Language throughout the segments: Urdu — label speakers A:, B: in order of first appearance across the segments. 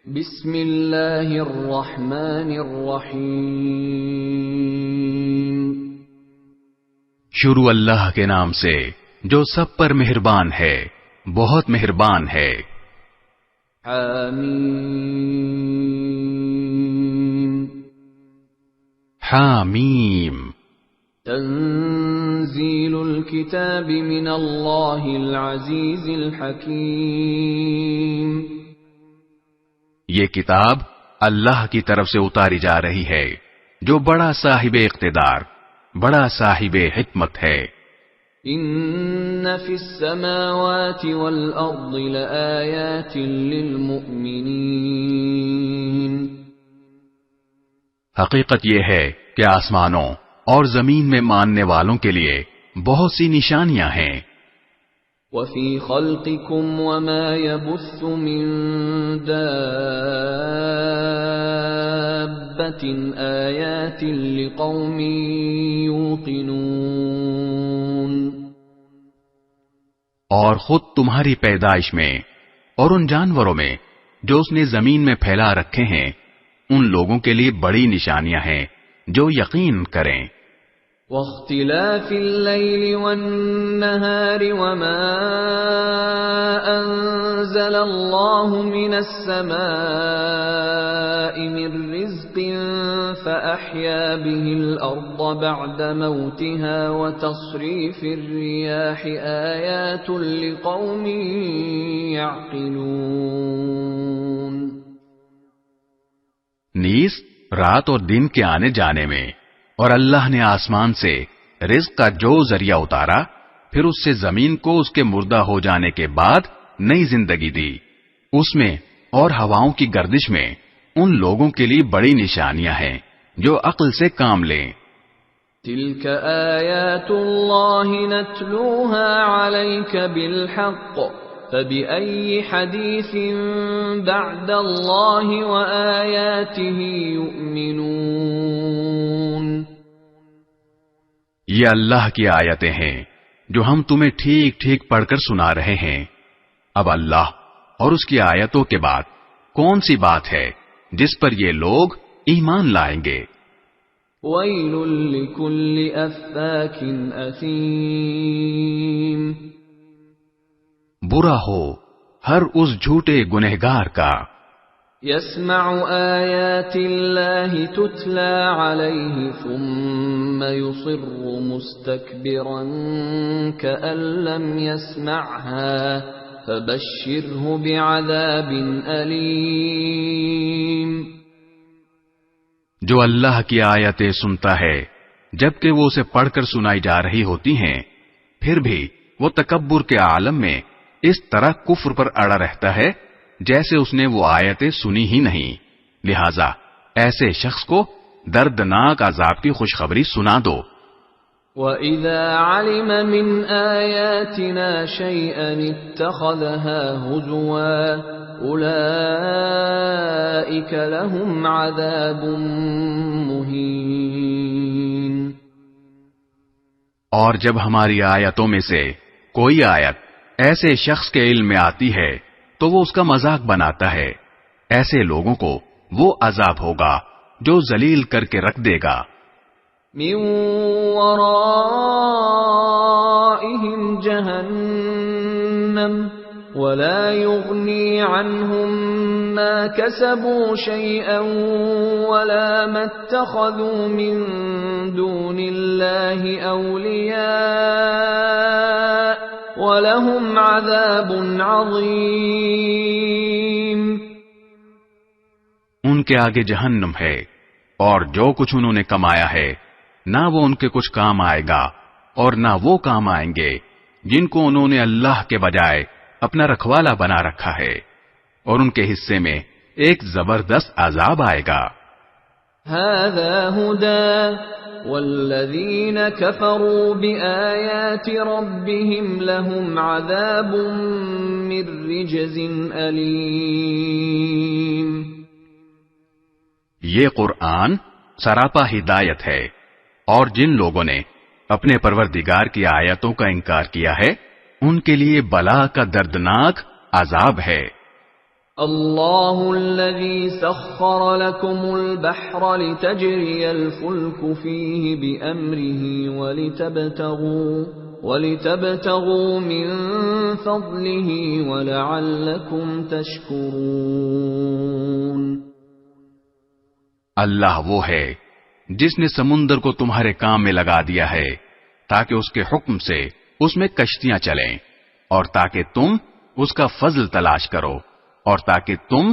A: بسم اللہ الرحمن الرحیم،
B: شروع اللہ کے نام سے جو سب پر مہربان ہے، بہت مہربان ہے۔
A: حامیم
B: حامیم
A: تنزیل الکتاب من اللہ العزیز الحکیم،
B: یہ کتاب اللہ کی طرف سے اتاری جا رہی ہے جو بڑا صاحب اقتدار، بڑا صاحب حکمت ہے۔
A: ان فی السماوات والارض لآیات للمؤمنین،
B: حقیقت یہ ہے کہ آسمانوں اور زمین میں ماننے والوں کے لیے بہت سی نشانیاں ہیں۔
A: وفی خلقکم وما یبث من دابۃ آیات لقوم یوقنون،
B: اور خود تمہاری پیدائش میں اور ان جانوروں میں جو اس نے زمین میں پھیلا رکھے ہیں، ان لوگوں کے لیے بڑی نشانیاں ہیں جو یقین کریں۔
A: واختلاف اللیل والنہار وما انزل اللہ من السماء من رزق فأحیا به الارض بعد موتها وتصریف الریاح آیات لقوم یعقلون،
B: نیز رات اور دن کے آنے جانے میں، اور اللہ نے آسمان سے رزق کا جو ذریعہ اتارا، پھر اس سے زمین کو اس کے مردہ ہو جانے کے بعد نئی زندگی دی، اس میں اور ہواؤں کی گردش میں ان لوگوں کے لیے بڑی نشانیاں ہیں جو عقل سے کام لیں۔
A: تلك آیات اللہ نتلوها علیک بالحق فبأي حدیث بعد اللہ وآیاتہ یؤمنون،
B: یہ اللہ کی آیتیں ہیں جو ہم تمہیں ٹھیک ٹھیک پڑھ کر سنا رہے ہیں۔ اب اللہ اور اس کی آیتوں کے بعد کون سی بات ہے جس پر یہ لوگ ایمان لائیں گے؟
A: ویل لکل افاک اثیم،
B: برا ہو ہر اس جھوٹے گنہگار کا،
A: يسمع آیات اللہ تتلا علیہ ثم يصر مستکبرا كأن لم يسمعها فبشره بعذاب علیم،
B: جو اللہ کی آیتیں سنتا ہے جبکہ وہ اسے پڑھ کر سنائی جا رہی ہوتی ہیں، پھر بھی وہ تکبر کے عالم میں اس طرح کفر پر اڑا رہتا ہے جیسے اس نے وہ آیتیں سنی ہی نہیں، لہذا ایسے شخص کو دردناک عذاب کی خوشخبری سنا دو۔
A: وَإِذَا عَلِمَ مِنْ آيَاتِنَا شَيْئًا اتَّخَذَهَا هُزُوًا أُولَئِكَ لَهُمْ عَذَابٌ مُهِينٌ،
B: اور جب ہماری آیتوں میں سے کوئی آیت ایسے شخص کے علم میں آتی ہے تو وہ اس کا مذاق بناتا ہے، ایسے لوگوں کو وہ عذاب ہوگا جو ذلیل کر کے رکھ دے گا۔
A: من ورائهم جہنم ولا يغني عنهم ما كسبوا شيئا ولا ما اتخذوا من دون الله أولياء وَلَهُمْ عَذَابٌ عَظِيمٌ،
B: ان کے آگے جہنم ہے، اور جو کچھ انہوں نے کمایا ہے نہ وہ ان کے کچھ کام آئے گا اور نہ وہ کام آئیں گے جن کو انہوں نے اللہ کے بجائے اپنا رکھوالا بنا رکھا ہے، اور ان کے حصے میں ایک زبردست عذاب آئے گا۔
A: هَذَا هُدًى والذین کفروا بآیات ربهم لهم عذاب من رجز علیم،
B: یہ قرآن سراپا ہدایت ہے، اور جن لوگوں نے اپنے پروردگار کی آیتوں کا انکار کیا ہے ان کے لیے بلا کا دردناک عذاب ہے۔
A: اللہ الذی سخر لکم البحر لتجری الفلک فیہ بأمرہ ولتبتغوا من فضلہ ولعلکم تشکرون.
B: اللہ وہ ہے جس نے سمندر کو تمہارے کام میں لگا دیا ہے تاکہ اس کے حکم سے اس میں کشتیاں چلیں، اور تاکہ تم اس کا فضل تلاش کرو، اور تاکہ تم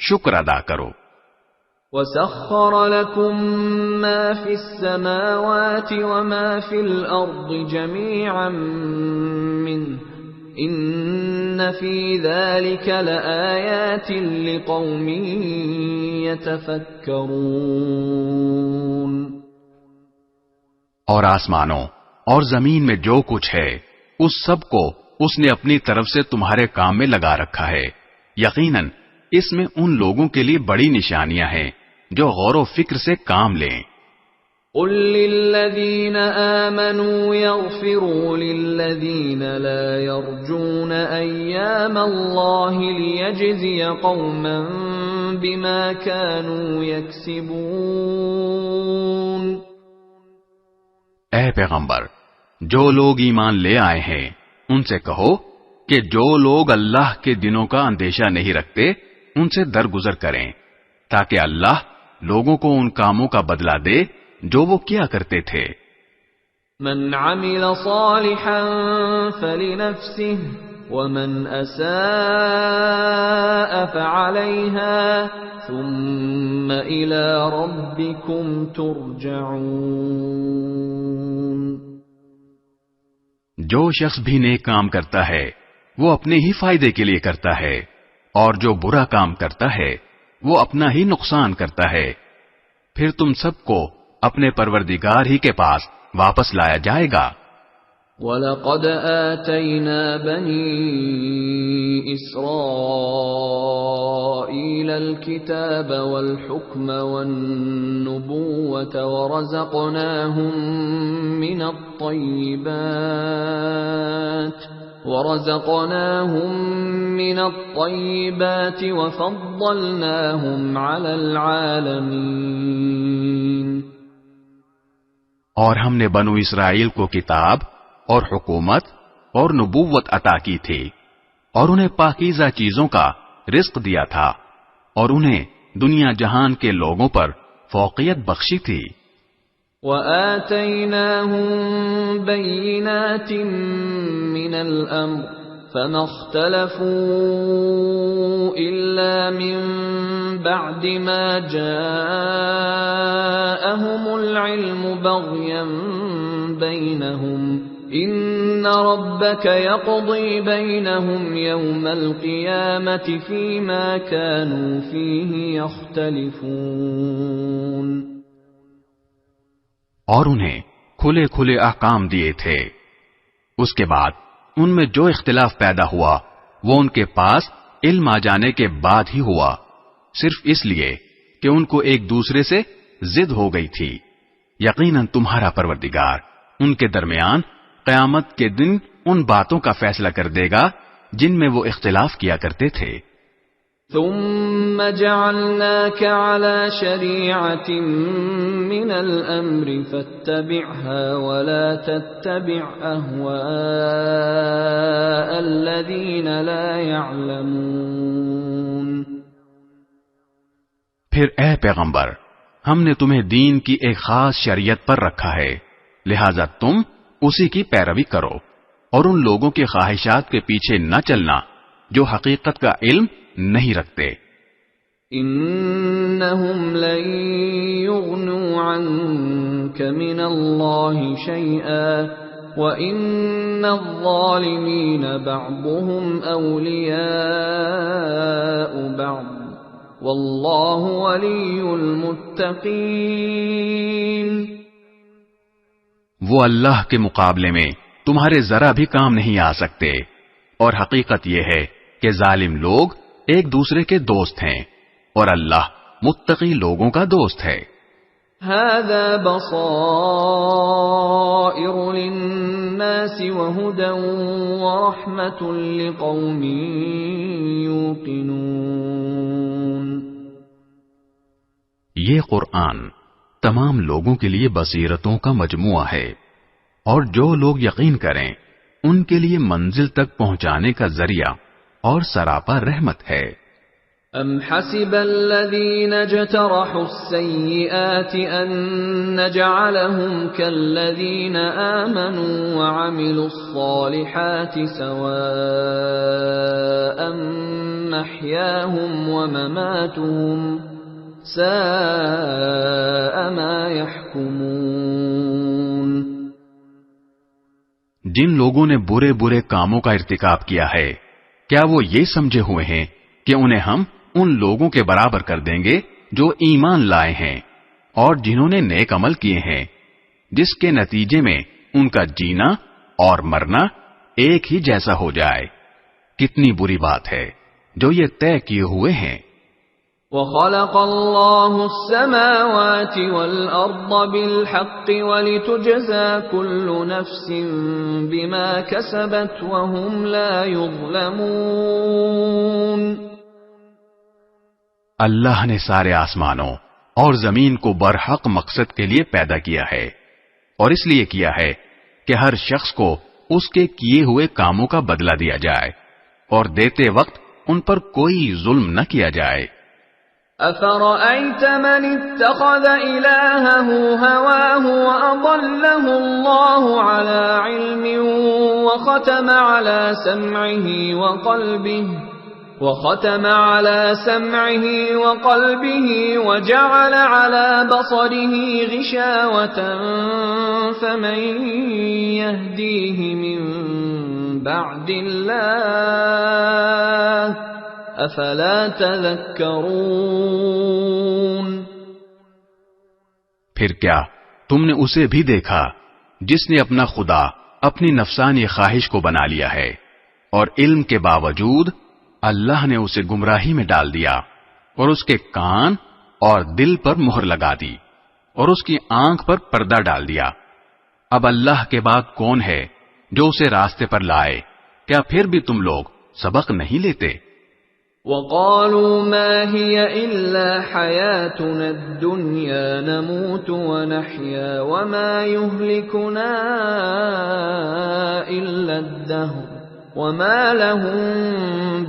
B: شکر ادا کرو.
A: وَسَخَّرَ لَكُم مَّا فِي السَّمَاوَاتِ وَمَا فِي الْأَرْضِ جَمِيعًا مِّنْهُ إِنَّ فِي ذَلِكَ لَآيَاتٍ لِقَوْمٍ يَتَفَكَّرُونَ.
B: اور آسمانوں اور زمین میں جو کچھ ہے اس سب کو اس نے اپنی طرف سے تمہارے کام میں لگا رکھا ہے. یقیناً اس میں ان لوگوں کے لیے بڑی نشانیاں ہیں جو غور و فکر سے کام لیں.
A: قل للذین آمنوا یغفروا للذین لا یرجون ایام اللہ لیجزی قوما بما كانوا یکسبون.
B: اے پیغمبر، جو لوگ ایمان لے آئے ہیں ان سے کہو کہ جو لوگ اللہ کے دنوں کا اندیشہ نہیں رکھتے ان سے درگزر کریں تاکہ اللہ لوگوں کو ان کاموں کا بدلہ دے جو وہ کیا کرتے تھے.
A: من عمل صالحا فلنفسه ومن اساء فعليها ثم الى ربكم ترجعون.
B: جو شخص بھی نیک کام کرتا ہے وہ اپنے ہی فائدے کے لیے کرتا ہے، اور جو برا کام کرتا ہے وہ اپنا ہی نقصان کرتا ہے، پھر تم سب کو اپنے پروردگار ہی کے پاس واپس لایا جائے گا.
A: وَلَقَدْ آتَيْنَا بَنِي إِسْرَائِيلَ الْكِتَابَ وَالْحُكْمَ وَالنُّبُوَّةَ ورزقناهم من الطيبات وفضلناهم على العالمين.
B: اور ہم نے بنو اسرائیل کو کتاب اور حکومت اور نبوت عطا کی تھی، اور انہیں پاکیزہ چیزوں کا رزق دیا تھا، اور انہیں دنیا جہان کے لوگوں پر فوقیت بخشی تھی.
A: وَآتَيْنَاهُمْ بَيِّنَاتٍ مِّنَ الْأَمْرِ فَمَا اخْتَلَفُوا إِلَّا مِن بَعْدِ مَا جَاءَهُمُ الْعِلْمُ بَغْيًا بَيْنَهُمْ إِنَّ رَبَّكَ يَقْضِي بَيْنَهُمْ يَوْمَ الْقِيَامَةِ فِيمَا كَانُوا فِيهِ يَخْتَلِفُونَ.
B: اور انہیں کھلے کھلے احکام دیے تھے، اس کے بعد ان میں جو اختلاف پیدا ہوا وہ ان کے پاس علم آ جانے کے بعد ہی ہوا، صرف اس لیے کہ ان کو ایک دوسرے سے ضد ہو گئی تھی. یقیناً تمہارا پروردگار ان کے درمیان قیامت کے دن ان باتوں کا فیصلہ کر دے گا جن میں وہ اختلاف کیا کرتے تھے.
A: ثم جعلناك على شريعة من الأمر فاتبعها ولا تتبع أهواء الذين لا يعلمون.
B: پھر اے پیغمبر، ہم نے تمہیں دین کی ایک خاص شریعت پر رکھا ہے، لہذا تم اسی کی پیروی کرو اور ان لوگوں کی خواہشات کے پیچھے نہ چلنا جو حقیقت کا علم نہیں رکھتے.
A: انہم لن یغنوا عنک من اللہ شیئا وان الظالمین بعضهم اولیاء بعض واللہ ولی المتقین.
B: وہ اللہ کے مقابلے میں تمہارے ذرا بھی کام نہیں آ سکتے، اور حقیقت یہ ہے کہ ظالم لوگ ایک دوسرے کے دوست ہیں، اور اللہ متقی لوگوں کا دوست ہے.
A: هذا بصائر للناس وهدى ورحمة لقوم يوقنون.
B: یہ قرآن تمام لوگوں کے لیے بصیرتوں کا مجموعہ ہے، اور جو لوگ یقین کریں ان کے لیے منزل تک پہنچانے کا ذریعہ اور سراپا رحمت ہے.
A: ام حسب الذين اجترحوا السيئات ان نجعلهم كالذين آمنوا وعملوا الصالحات سواء محياهم ومماتهم ساء ما يحكمون.
B: جن لوگوں نے برے برے کاموں کا ارتکاب کیا ہے، کیا وہ یہ سمجھے ہوئے ہیں کہ انہیں ہم ان لوگوں کے برابر کر دیں گے جو ایمان لائے ہیں اور جنہوں نے نیک عمل کیے ہیں، جس کے نتیجے میں ان کا جینا اور مرنا ایک ہی جیسا ہو جائے؟ کتنی بری بات ہے جو یہ طے کیے ہوئے ہیں.
A: وَخَلَقَ اللَّهُ السَّمَاوَاتِ وَالْأَرْضَ بِالْحَقِّ وَلِتُجْزَى كُلُّ نَفْسٍ بِمَا كَسَبَتْ وَهُمْ لَا يُظْلَمُونَ.
B: اللہ نے سارے آسمانوں اور زمین کو برحق مقصد کے لیے پیدا کیا ہے، اور اس لیے کیا ہے کہ ہر شخص کو اس کے کیے ہوئے کاموں کا بدلہ دیا جائے اور دیتے وقت ان پر کوئی ظلم نہ کیا جائے.
A: أَفَرَأَيْتَ مَنِ اتَّخَذَ إِلَٰهَهُ هَوَاهُ وَأَضَلَّهُ اللَّهُ عَلَىٰ عِلْمٍ وَخَتَمَ عَلَىٰ سَمْعِهِ وَقَلْبِهِ وَجَعَلَ عَلَىٰ بَصَرِهِ غِشَاوَةً فَمَن يَهْدِيهِ مِن بَعْدِ اللَّهِ افلا تذکرون.
B: پھر کیا تم نے اسے بھی دیکھا جس نے اپنا خدا اپنی نفسانی خواہش کو بنا لیا ہے، اور علم کے باوجود اللہ نے اسے گمراہی میں ڈال دیا اور اس کے کان اور دل پر مہر لگا دی اور اس کی آنکھ پر پردہ ڈال دیا. اب اللہ کے بعد کون ہے جو اسے راستے پر لائے؟ کیا پھر بھی تم لوگ سبق نہیں لیتے؟
A: وَقَالُوا مَا هِيَ إِلَّا حَيَاتُنَا الدُّنْيَا نَمُوتُ وَنَحْيَا وَمَا يُهْلِكُنَا إِلَّا الدَّهْرُ وَمَا لَهُم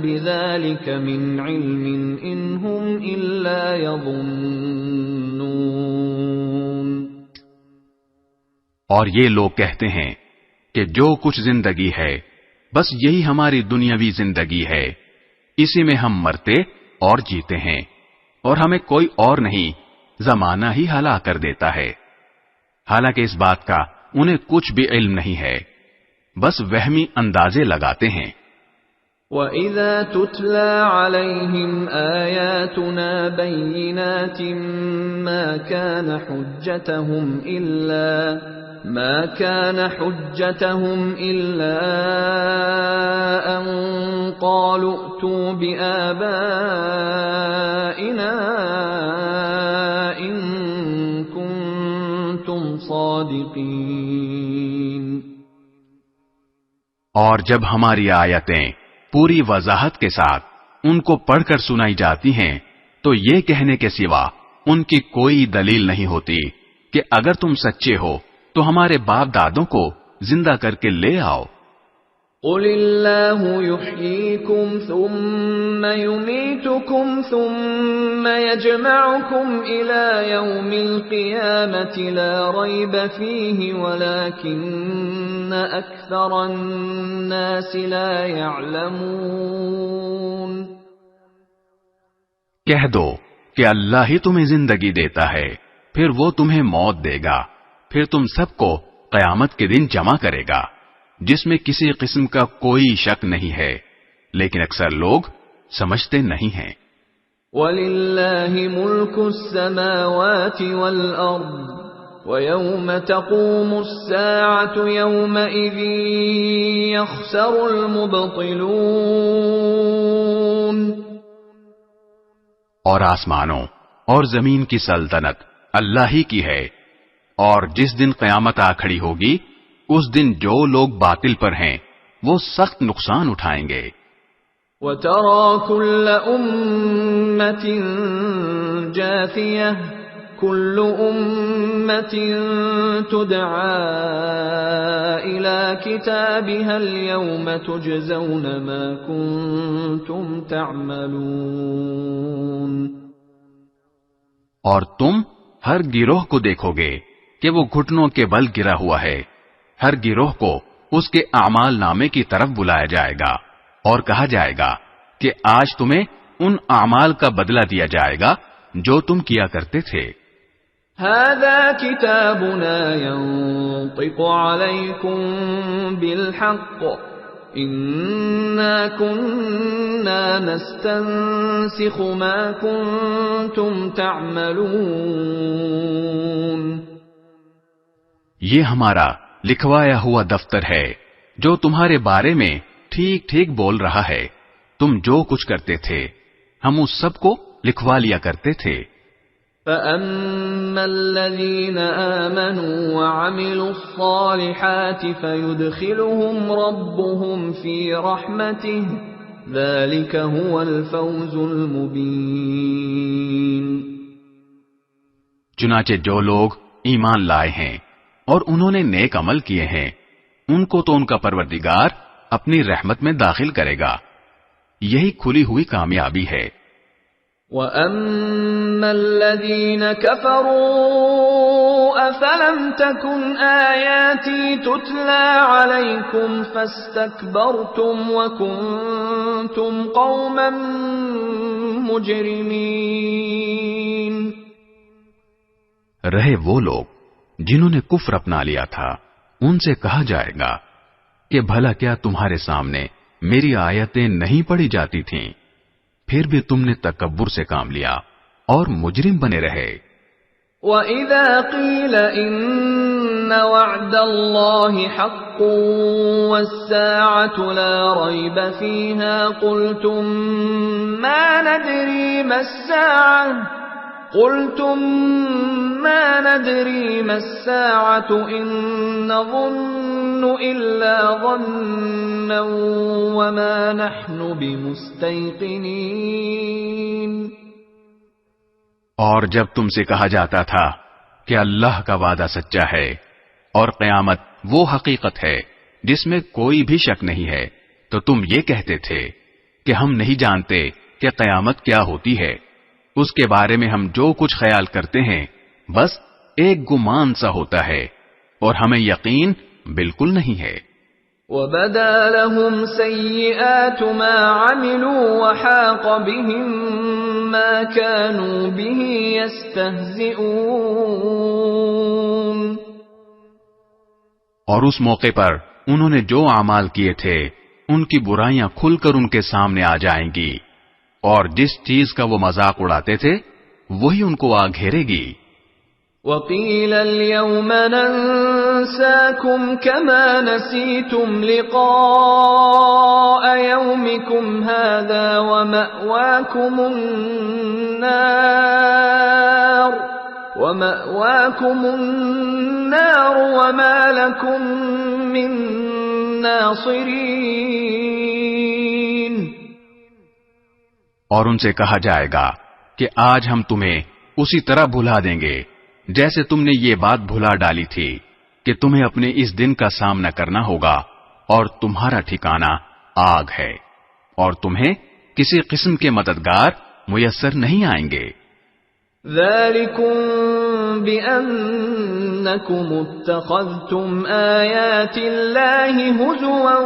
A: بِذَلِكَ مِنْ عِلْمٍ إِنْ هُمْ إِلَّا يَظُنُّونَ.
B: اور یہ لوگ کہتے ہیں کہ جو کچھ زندگی ہے بس یہی ہماری دنیاوی زندگی ہے، اسی میں ہم مرتے اور جیتے ہیں، اور ہمیں کوئی اور نہیں، زمانہ ہی ہلا کر دیتا ہے. حالانکہ اس بات کا انہیں کچھ بھی علم نہیں ہے، بس وہمی اندازے لگاتے ہیں.
A: وَإِذَا تُتْلَى عَلَيْهِمْ آيَاتُنَا بَيِّنَاتٍ مَا كَانَ حُجَّتَهُمْ إِلَّا أَن قَالُوا ائْتُوا بِآبَائِنَا إِن كُنتُمْ صَادِقِينَ.
B: اور جب ہماری آیتیں پوری وضاحت کے ساتھ ان کو پڑھ کر سنائی جاتی ہیں تو یہ کہنے کے سوا ان کی کوئی دلیل نہیں ہوتی کہ اگر تم سچے ہو تو ہمارے باپ دادوں کو زندہ کر کے لے آؤ.
A: قُلِ اللَّهُ يُحْيِيكُمْ ثُمَّ يُمِيتُكُمْ ثُمَّ يَجْمَعُكُمْ إِلَى يَوْمِ الْقِيَامَةِ لَا رَيْبَ فِيهِ وَلَكِنَّ أَكْثَرَ النَّاسِ لَا يَعْلَمُونَ.
B: کہہ دو کہ اللہ ہی تمہیں زندگی دیتا ہے، پھر وہ تمہیں موت دے گا، پھر تم سب کو قیامت کے دن جمع کرے گا، جس میں کسی قسم کا کوئی شک نہیں ہے، لیکن اکثر لوگ سمجھتے نہیں ہیں.
A: وَلِلَّهِ مُلْكُ السَّمَاوَاتِ وَالْأَرْضِ وَيَوْمَ تَقُومُ السَّاعَةُ يَوْمَئِذٍ يَخْسَرُ الْمُبْطِلُونَ.
B: اور آسمانوں اور زمین کی سلطنت اللہ ہی کی ہے، اور جس دن قیامت آ کھڑی ہوگی اس دن جو لوگ باطل پر ہیں وہ سخت نقصان اٹھائیں گے۔
A: وَتَرَى كُلَّ أُمَّةٍ جَاثِيَةً كُلُّ أُمَّةٍ تُدْعَى إِلَى كِتَابِهَا الْيَوْمَ تُجْزَوْنَ مَا كُنتُمْ تَعْمَلُونَ۔
B: اور تم ہر گروہ کو دیکھو گے کہ وہ گھٹنوں کے بل گرا ہوا ہے، ہر گروہ کو اس کے اعمال نامے کی طرف بلایا جائے گا اور کہا جائے گا کہ آج تمہیں ان اعمال کا بدلہ دیا جائے گا جو تم کیا کرتے تھے۔
A: هذا كتابنا ينطق عليكم بالحق إنا كنا نستنسخ ما كنتم تعملون۔
B: یہ ہمارا لکھوایا ہوا دفتر ہے جو تمہارے بارے میں ٹھیک ٹھیک بول رہا ہے، تم جو کچھ کرتے تھے ہم اس سب کو لکھوا لیا کرتے تھے۔
A: فَأَمَّا الَّذِينَ آمَنُوا وَعَمِلُوا الصَّالِحَاتِ فَيُدْخِلُهُمْ رَبُّهُمْ فِي رَحْمَتِهِ ذَلِكَ هُوَ الْفَوْزُ الْمُبِينُ۔
B: چنانچہ جو لوگ ایمان لائے ہیں اور انہوں نے نیک عمل کیے ہیں ان کو تو ان کا پروردگار اپنی رحمت میں داخل کرے گا، یہی کھلی ہوئی کامیابی ہے۔
A: وَأَمَّا الَّذِينَ كَفَرُوا أَفَلَمْ تَكُنْ آيَاتِي تُتْلَى عَلَيْكُمْ فَاسْتَكْبَرْتُمْ وَكُنْتُمْ قَوْمًا مُجْرِمِينَ۔
B: رہے وہ لوگ جنہوں نے کفر اپنا لیا تھا، ان سے کہا جائے گا کہ بھلا کیا تمہارے سامنے میری آیتیں نہیں پڑھی جاتی تھیں؟ پھر بھی تم نے تکبر سے کام لیا اور مجرم بنے رہے۔
A: وَإِذَا قِيلَ إِنَّ وَعْدَ اللَّهِ حَقٌّ وَالسَّاعَةُ لَا رَيْبَ فِيهَا قُلْتُم مَّا نَدْرِي مَا السَّاعَةُ إِن نَّظُنُّ إِلَّا ظَنًّا وَمَا نَحْنُ بِمُسْتَيْقِنِينَ۔
B: اور جب تم سے کہا جاتا تھا کہ اللہ کا وعدہ سچا ہے اور قیامت وہ حقیقت ہے جس میں کوئی بھی شک نہیں ہے، تو تم یہ کہتے تھے کہ ہم نہیں جانتے کہ قیامت کیا ہوتی ہے، اس کے بارے میں ہم جو کچھ خیال کرتے ہیں بس ایک گمان سا ہوتا ہے اور ہمیں یقین بالکل نہیں ہے۔
A: وَبَدَا لَهُمْ سَيِّئَاتُ مَا عَمِلُوا وَحَاقَ بِهِم مَّا كَانُوا بِهِ يَسْتَهْزِئُونَ۔
B: اور اس موقع پر انہوں نے جو اعمال کیے تھے ان کی برائیاں کھل کر ان کے سامنے آ جائیں گی، اور جس چیز کا وہ مذاق اڑاتے تھے وہی ان کو آ گھیرے گی۔
A: وَقِيلَ الْيَوْمَ نَنسَاكُمْ كَمَا نَسِيتُمْ لِقَاءَ يَوْمِكُمْ هَذَا وَمَأْوَاكُمُ النَّارُ وَمَا لَكُمْ مِن نَاصِرِينَ۔
B: اور ان سے کہا جائے گا کہ آج ہم تمہیں اسی طرح بھلا دیں گے جیسے تم نے یہ بات بھلا ڈالی تھی کہ تمہیں اپنے اس دن کا سامنا کرنا ہوگا اور تمہارا ٹھکانہ آگ ہے، اور تمہیں کسی قسم کے مددگار میسر نہیں آئیں گے۔
A: ذَلِكُمْ بِأَنَّكُمُ اتَّخَذْتُمْ آيَاتِ اللَّهِ هُزُوًا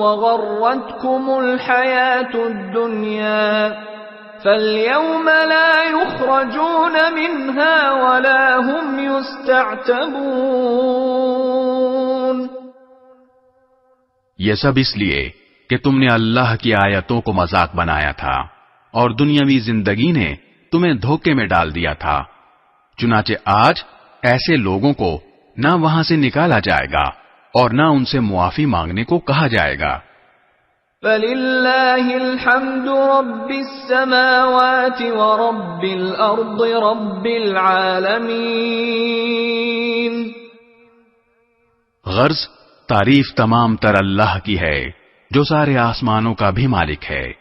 A: وَغَرَّتْكُمُ الْحَيَاةُ الدُّنْيَا فَالْيَوْمَ لَا يُخْرَجُونَ مِنْهَا وَلَا هُمْ يُسْتَعْتَبُونَ۔
B: یہ سب اس لیے کہ تم نے اللہ کی آیتوں کو مذاق بنایا تھا اور دنیاوی زندگی نے تمہیں دھوکے میں ڈال دیا تھا، چنانچہ آج ایسے لوگوں کو نہ وہاں سے نکالا جائے گا اور نہ ان سے معافی مانگنے کو کہا جائے گا۔
A: فَلِلَّهِ الْحَمْدُ رَبِّ السَّمَاوَاتِ وَرَبِّ الْأَرْضِ رَبِّ الْعَالَمِينَ۔
B: غرض تعریف تمام تر اللہ کی ہے جو سارے آسمانوں کا بھی مالک ہے،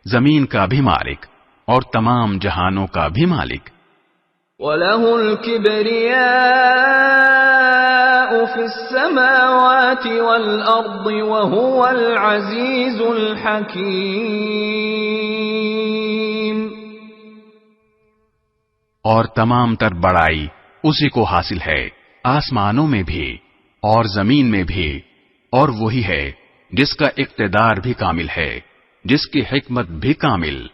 B: زمین کا بھی مالک اور تمام جہانوں کا بھی مالک۔
A: وَلَهُ الْكِبْرِيَاءُ فِي السَّمَاوَاتِ وَالْأَرْضِ وَهُوَ الْعَزِيزُ الْحَكِيمُ۔
B: اور تمام تر بڑائی اسی کو حاصل ہے، آسمانوں میں بھی اور زمین میں بھی، اور وہی ہے جس کا اقتدار بھی کامل ہے، جس کی حکمت بھی کامل۔